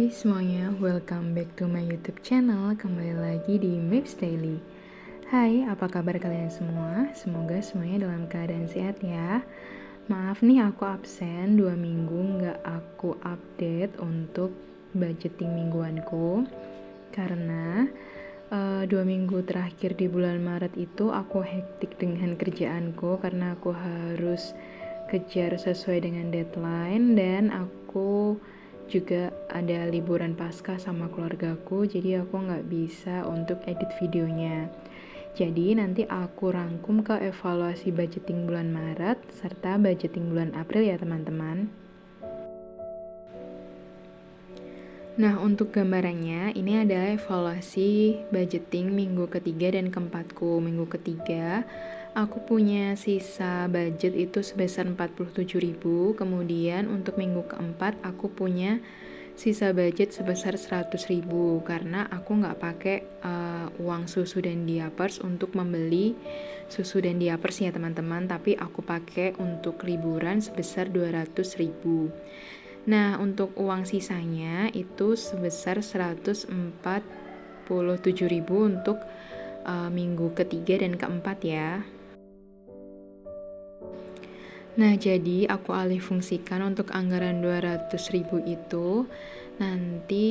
Hai semuanya, welcome back to my YouTube channel. Kembali lagi di Maps Daily. Hai, apa kabar kalian semua? Semoga semuanya dalam keadaan sehat ya. Maaf nih aku absen 2 minggu nggak aku update untuk budgeting mingguanku. Karena 2 minggu terakhir di bulan Maret itu aku hektik dengan kerjaanku karena aku harus kejar sesuai dengan deadline dan aku juga ada liburan Paskah sama keluargaku, jadi aku nggak bisa untuk edit videonya. Jadi nanti aku rangkum ke evaluasi budgeting bulan Maret serta budgeting bulan April ya teman-teman. Nah, untuk gambarannya, ini adalah evaluasi budgeting minggu ketiga dan keempatku. Minggu ketiga, aku punya sisa budget itu sebesar 47.000. Kemudian untuk minggu keempat, aku punya sisa budget sebesar 100.000 karena aku nggak pakai uang susu dan diapers untuk membeli susu dan diapers ya teman-teman, tapi aku pakai untuk liburan sebesar 200.000. Nah, untuk uang sisanya itu sebesar 147.000 untuk minggu ketiga dan keempat ya. Nah, jadi aku alih fungsikan untuk anggaran 200.000 itu nanti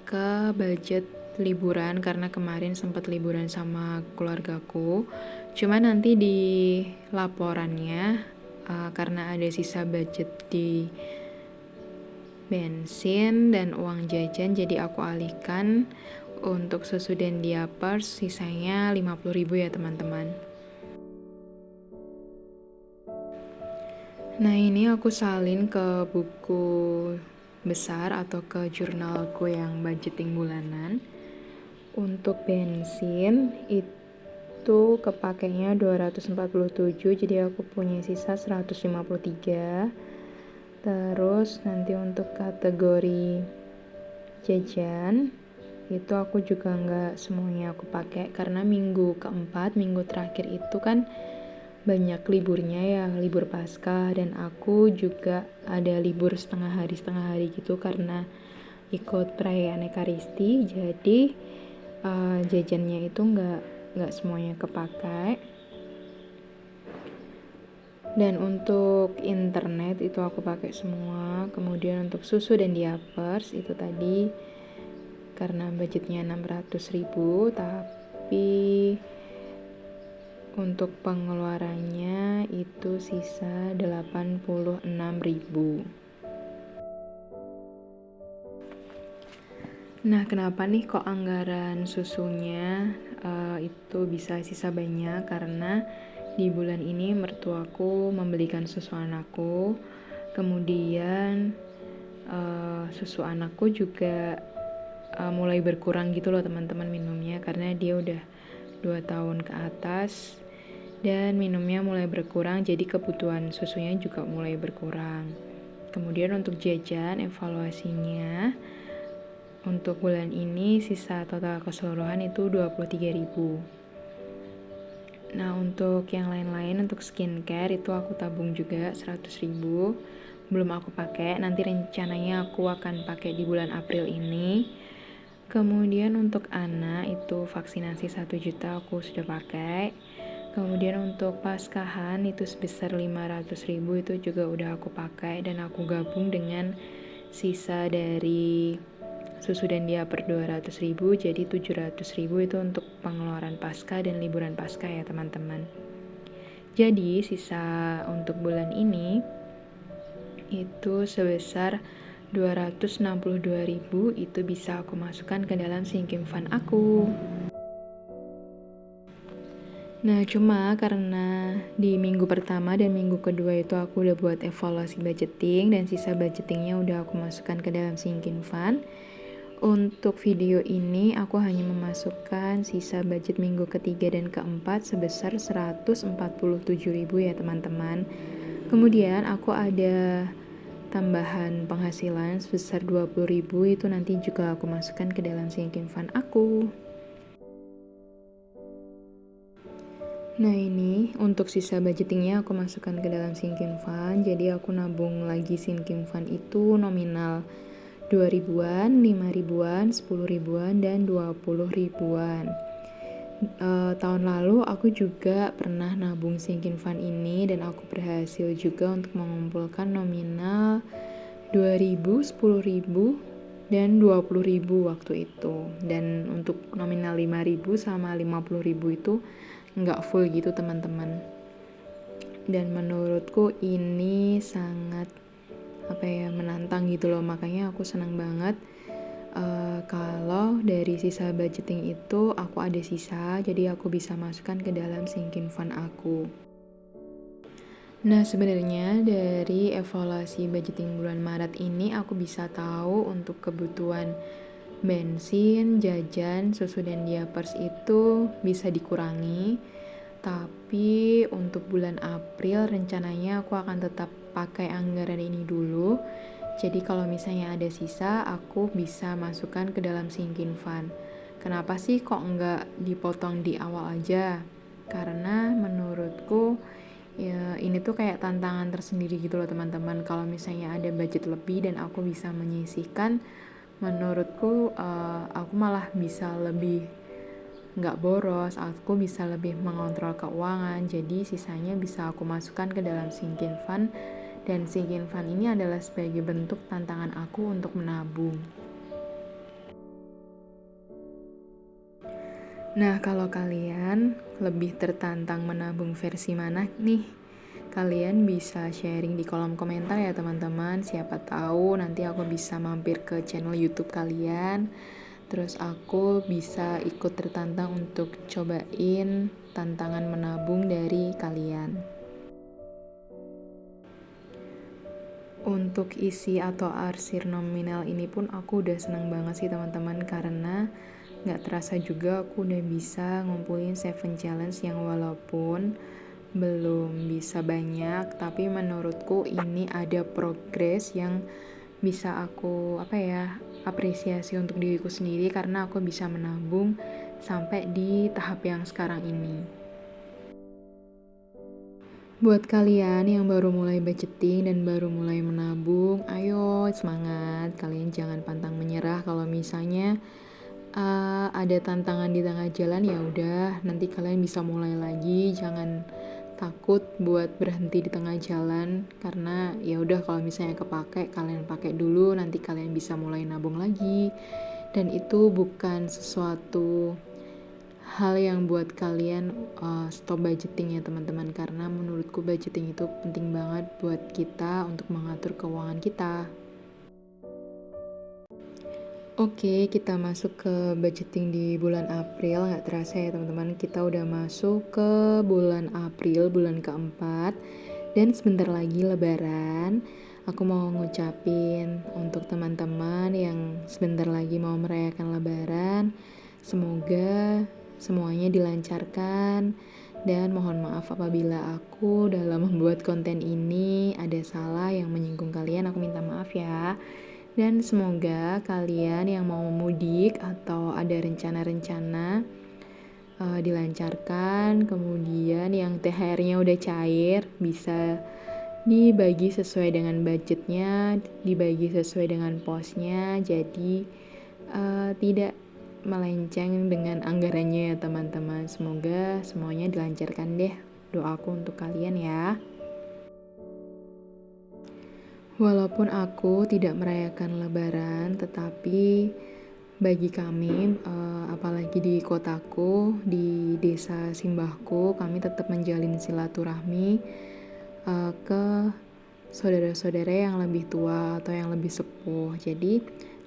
ke budget liburan karena kemarin sempat liburan sama keluargaku. Cuma nanti di laporannya karena ada sisa budget di bensin dan uang jajan, jadi aku alihkan untuk susu dan diapers sisanya 50.000 ya teman-teman. Nah, ini aku salin ke buku besar atau ke jurnalku yang budgeting bulanan. Untuk bensin itu kepakainya 247, jadi aku punya sisa 153. Terus nanti untuk kategori jajan itu aku juga nggak semuanya aku pakai karena minggu keempat, minggu terakhir itu kan banyak liburnya ya, libur Paskah, dan aku juga ada libur setengah hari gitu karena ikut perayaan Ekaristi. Jadi jajannya itu nggak semuanya kepakai. Dan untuk internet itu aku pakai semua. Kemudian untuk susu dan diapers itu tadi karena budgetnya 600.000, tapi untuk pengeluarannya itu sisa 86.000. Nah, kenapa nih kok anggaran susunya itu bisa sisa banyak? Karena di bulan ini mertuaku membelikan susu anakku, kemudian susu anakku juga mulai berkurang gitu loh teman-teman minumnya karena dia udah 2 tahun ke atas dan minumnya mulai berkurang, jadi kebutuhan susunya juga mulai berkurang. Kemudian untuk jajan evaluasinya untuk bulan ini sisa total keseluruhan itu 23.000. Nah, untuk yang lain-lain untuk skincare itu aku tabung juga 100.000. Belum aku pakai, nanti rencananya aku akan pakai di bulan April ini. Kemudian untuk anak itu vaksinasi 1 juta aku sudah pakai. Kemudian untuk Paskahan itu sebesar 500.000 itu juga udah aku pakai dan aku gabung dengan sisa dari susu dan diaper 200.000, jadi 700.000 itu untuk pengeluaran Paskah dan liburan Paskah ya teman-teman. Jadi sisa untuk bulan ini itu sebesar 262.000 itu bisa aku masukkan ke dalam sinking fund aku. Nah, cuma karena di minggu pertama dan minggu kedua itu aku udah buat evaluasi budgeting dan sisa budgetingnya udah aku masukkan ke dalam sinking fund. Untuk video ini aku hanya memasukkan sisa budget minggu ketiga dan keempat sebesar 147.000 ya teman-teman. Kemudian aku ada tambahan penghasilan sebesar 20.000 itu nanti juga aku masukkan ke dalam sinking fund aku. Nah, ini untuk sisa budgetingnya aku masukkan ke dalam sinking fund. Jadi aku nabung lagi sinking fund itu nominal 2 ribuan, 5 ribuan, 10 ribuan, dan 20 ribuan. Tahun lalu aku juga pernah nabung sinking fund ini dan aku berhasil juga untuk mengumpulkan nominal 2.000, 10.000, dan 20.000 waktu itu. Dan untuk nominal 5.000 sama 50.000 itu nggak full gitu teman-teman. Dan menurutku ini sangat menantang gitu loh, makanya aku senang banget kalau dari sisa budgeting itu aku ada sisa, jadi aku bisa masukkan ke dalam sinking fund aku. Nah, sebenarnya dari evaluasi budgeting bulan Maret ini aku bisa tahu untuk kebutuhan bensin, jajan, susu dan diapers itu bisa dikurangi. Tapi untuk bulan April rencananya aku akan tetap pakai anggaran ini dulu. Jadi kalau misalnya ada sisa, aku bisa masukkan ke dalam sinking fund. Kenapa sih kok nggak dipotong di awal aja? Karena menurutku ya ini tuh kayak tantangan tersendiri gitu loh teman-teman. Kalau misalnya ada budget lebih dan aku bisa menyisihkan, menurutku aku malah bisa lebih nggak boros, aku bisa lebih mengontrol keuangan. Jadi sisanya bisa aku masukkan ke dalam sinking fund. Dan sinking fund ini adalah sebagai bentuk tantangan aku untuk menabung. Nah, kalau kalian lebih tertantang menabung versi mana nih? Kalian bisa sharing di kolom komentar ya teman-teman. Siapa tahu nanti aku bisa mampir ke channel YouTube kalian. Terus aku bisa ikut tertantang untuk cobain tantangan menabung dari kalian. Untuk isi atau arsir nominal ini pun aku udah seneng banget sih teman-teman, karena gak terasa juga aku udah bisa ngumpulin 7 challenge yang walaupun belum bisa banyak, tapi menurutku ini ada progres yang bisa aku apresiasi untuk diriku sendiri karena aku bisa menabung sampai di tahap yang sekarang ini. Buat kalian yang baru mulai budgeting dan baru mulai menabung, ayo semangat, kalian jangan pantang menyerah. Kalau misalnya ada tantangan di tengah jalan, ya udah nanti kalian bisa mulai lagi. Jangan takut buat berhenti di tengah jalan, karena ya udah kalau misalnya kepake, kalian pakai dulu, nanti kalian bisa mulai nabung lagi. Dan itu bukan sesuatu hal yang buat kalian stop budgeting ya teman-teman, karena menurutku budgeting itu penting banget buat kita untuk mengatur keuangan kita. Oke, kita masuk ke budgeting di bulan April. Nggak terasa ya teman-teman, kita udah masuk ke bulan April, bulan keempat, dan sebentar lagi Lebaran. Aku mau ngucapin untuk teman-teman yang sebentar lagi mau merayakan Lebaran, semoga semuanya dilancarkan, dan mohon maaf apabila aku dalam membuat konten ini ada salah yang menyinggung kalian, aku minta maaf ya. Dan semoga kalian yang mau mudik atau ada rencana-rencana dilancarkan, kemudian yang THR-nya udah cair bisa dibagi sesuai dengan budgetnya, dibagi sesuai dengan posnya, jadi tidak melenceng dengan anggarannya ya teman-teman. Semoga semuanya dilancarkan deh, doaku untuk kalian ya. Walaupun aku tidak merayakan Lebaran, tetapi bagi kami, apalagi di kotaku, di desa Simbahku, kami tetap menjalin silaturahmi ke saudara-saudara yang lebih tua atau yang lebih sepuh. Jadi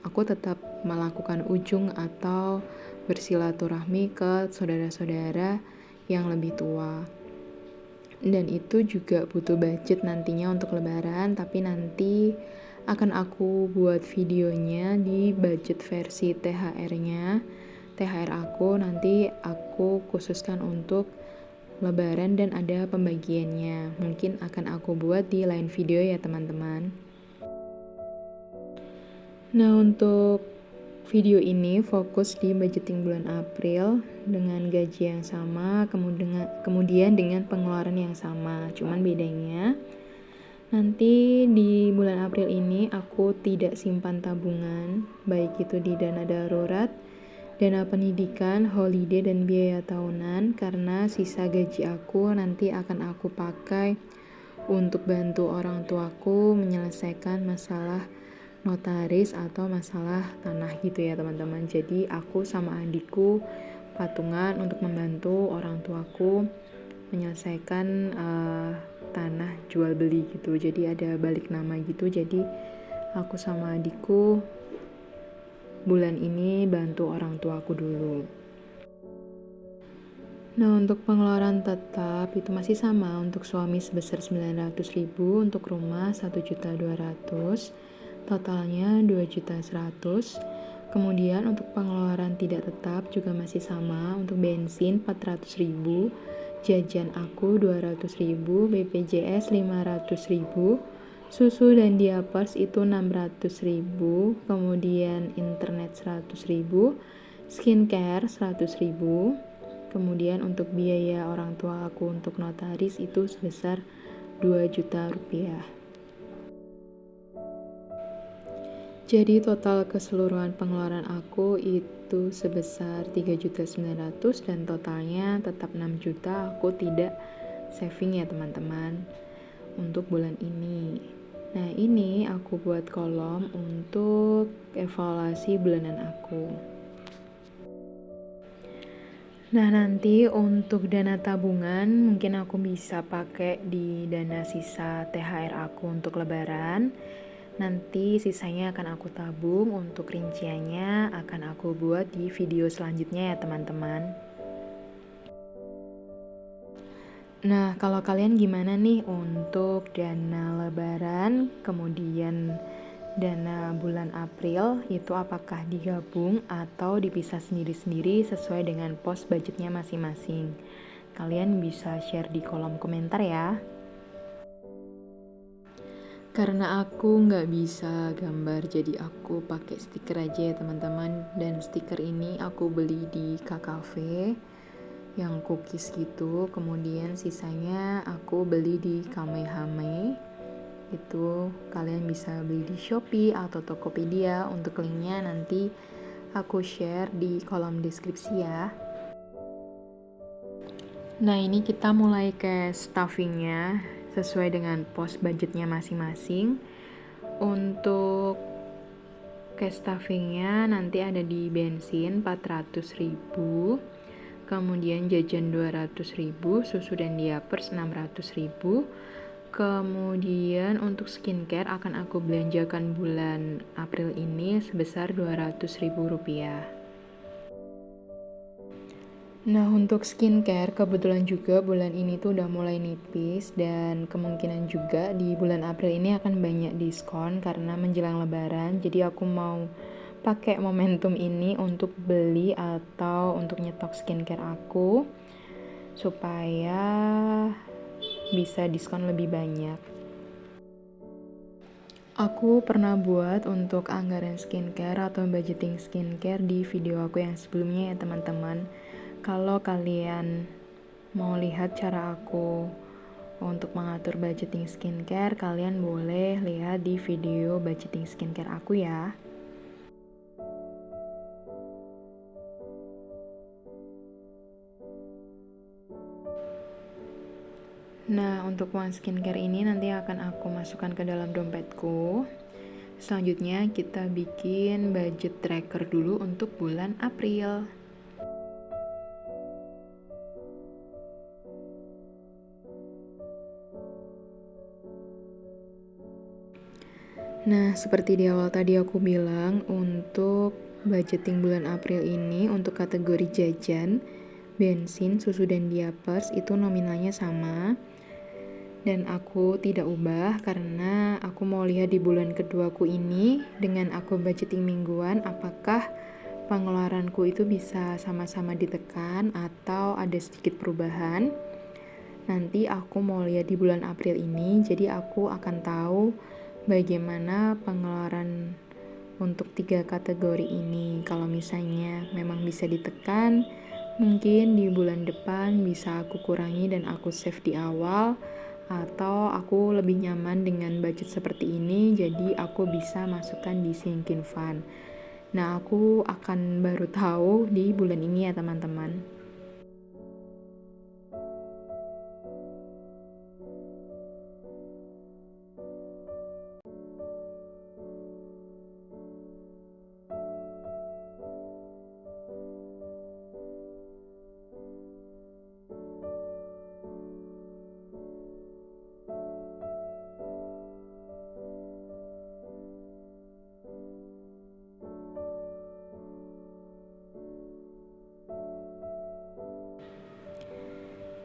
aku tetap melakukan ujung atau bersilaturahmi ke saudara-saudara yang lebih tua. Dan itu juga butuh budget nantinya untuk Lebaran, tapi nanti akan aku buat videonya di budget versi THR-nya. THR aku nanti aku khususkan untuk Lebaran dan ada pembagiannya. Mungkin akan aku buat di lain video ya teman-teman. Nah, untuk video ini fokus di budgeting bulan April dengan gaji yang sama, kemudian dengan pengeluaran yang sama. Cuman bedanya Nanti di bulan April ini aku tidak simpan tabungan, baik itu di dana darurat, dana pendidikan, holiday, dan biaya tahunan, karena sisa gaji aku nanti akan aku pakai untuk bantu orang tuaku menyelesaikan masalah notaris atau masalah tanah gitu ya teman-teman. Jadi aku sama adikku patungan untuk membantu orang tuaku menyelesaikan tanah jual beli gitu. Jadi ada balik nama gitu. Jadi aku sama adikku bulan ini bantu orang tuaku dulu. Nah, untuk pengeluaran tetap itu masih sama. Untuk suami sebesar 900.000, untuk rumah 1.200.000, totalnya 2.100.000. Kemudian untuk pengeluaran tidak tetap juga masih sama. Untuk bensin 400.000, jajan aku 200.000, BPJS 500.000, susu dan diapers itu 600.000, kemudian internet 100.000, skincare 100.000. Kemudian untuk biaya orang tua aku untuk notaris itu sebesar 2 juta rupiah. Jadi total keseluruhan pengeluaran aku itu sebesar 3.900.000 dan totalnya tetap 6 juta. Aku tidak saving ya teman-teman untuk bulan ini. Nah, ini aku buat kolom untuk evaluasi bulanan aku. Nah, nanti untuk dana tabungan mungkin aku bisa pakai di dana sisa THR aku untuk lebaran. Nanti sisanya akan aku tabung, untuk rinciannya akan aku buat di video selanjutnya ya teman-teman. Nah, kalau kalian gimana nih untuk dana lebaran, kemudian dana bulan April itu apakah digabung atau dipisah sendiri-sendiri sesuai dengan pos budgetnya masing-masing? Kalian bisa share di kolom komentar ya. Karena aku nggak bisa gambar, jadi aku pakai stiker aja ya teman-teman. Dan stiker ini aku beli di KKV yang cookies gitu. Kemudian sisanya aku beli di Kamehame. Itu kalian bisa beli di Shopee atau Tokopedia. Untuk linknya nanti aku share di kolom deskripsi ya. Nah, ini kita mulai ke stuffingnya sesuai dengan pos budgetnya masing-masing. Untuk ke stuffingnya nanti ada di bensin 400.000, kemudian jajan 200.000, susu dan diapers 600.000. Kemudian untuk skincare akan aku belanjakan bulan April ini sebesar 200.000 rupiah. Nah, untuk skincare kebetulan juga bulan ini tuh udah mulai nipis, dan kemungkinan juga di bulan April ini akan banyak diskon karena menjelang lebaran. Jadi aku mau pakai momentum ini untuk beli atau untuk nyetok skincare aku supaya bisa diskon lebih banyak. Aku pernah buat untuk anggaran skincare atau budgeting skincare di video aku yang sebelumnya ya teman-teman. Kalau kalian mau lihat cara aku untuk mengatur budgeting skincare, kalian boleh lihat di video budgeting skincare aku ya. Nah, untuk uang skincare ini nanti akan aku masukkan ke dalam dompetku. Selanjutnya kita bikin budget tracker dulu untuk bulan April. Nah, seperti di awal tadi aku bilang, untuk budgeting bulan April ini untuk kategori jajan, bensin, susu, dan diapers itu nominalnya sama. Dan aku tidak ubah karena aku mau lihat di bulan keduaku ini dengan aku budgeting mingguan apakah pengeluaranku itu bisa sama-sama ditekan atau ada sedikit perubahan. Nanti aku mau lihat di bulan April ini, jadi aku akan tahu bagaimana pengeluaran untuk 3 kategori ini. Kalau misalnya memang bisa ditekan, mungkin di bulan depan bisa aku kurangi dan aku save di awal, atau aku lebih nyaman dengan budget seperti ini, jadi aku bisa masukkan di sinking fund. Nah, aku akan baru tahu di bulan ini ya teman-teman.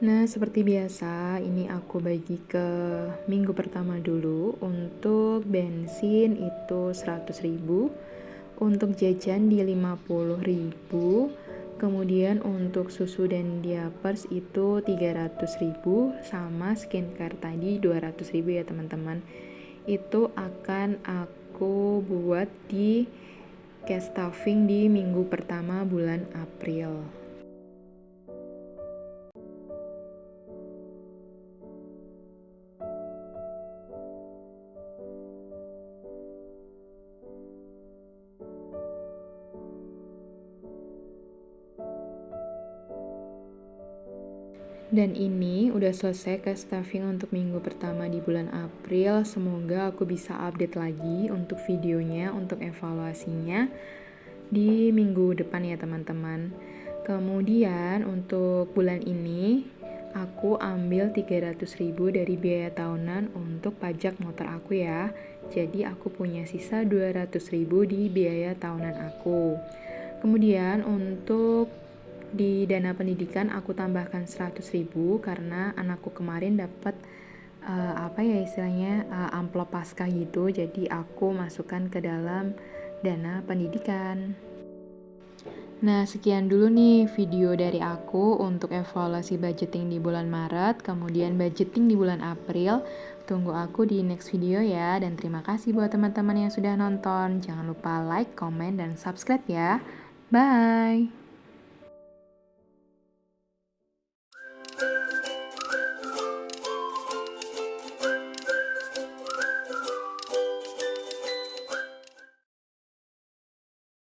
Nah, seperti biasa, ini aku bagi ke minggu pertama dulu. Untuk bensin itu 100.000, untuk jajan di 50.000, kemudian untuk susu dan diapers itu 300.000, sama skincare tadi 200.000 ya teman-teman. Itu akan aku buat di cash stuffing di minggu pertama bulan April. Dan ini udah selesai cash stuffing untuk minggu pertama di bulan April. Semoga aku bisa update lagi untuk videonya, untuk evaluasinya di minggu depan ya teman-teman. Kemudian untuk bulan ini aku ambil 300.000 dari biaya tahunan untuk pajak motor aku ya. Jadi aku punya sisa 200.000 di biaya tahunan aku. Kemudian untuk di dana pendidikan aku tambahkan 100.000 karena anakku kemarin dapat amplop paskah gitu, jadi aku masukkan ke dalam dana pendidikan. Nah, sekian dulu nih video dari aku untuk evaluasi budgeting di bulan Maret, kemudian budgeting di bulan April. Tunggu aku di next video ya, dan terima kasih buat teman-teman yang sudah nonton. Jangan lupa like, comment, dan subscribe ya. Bye!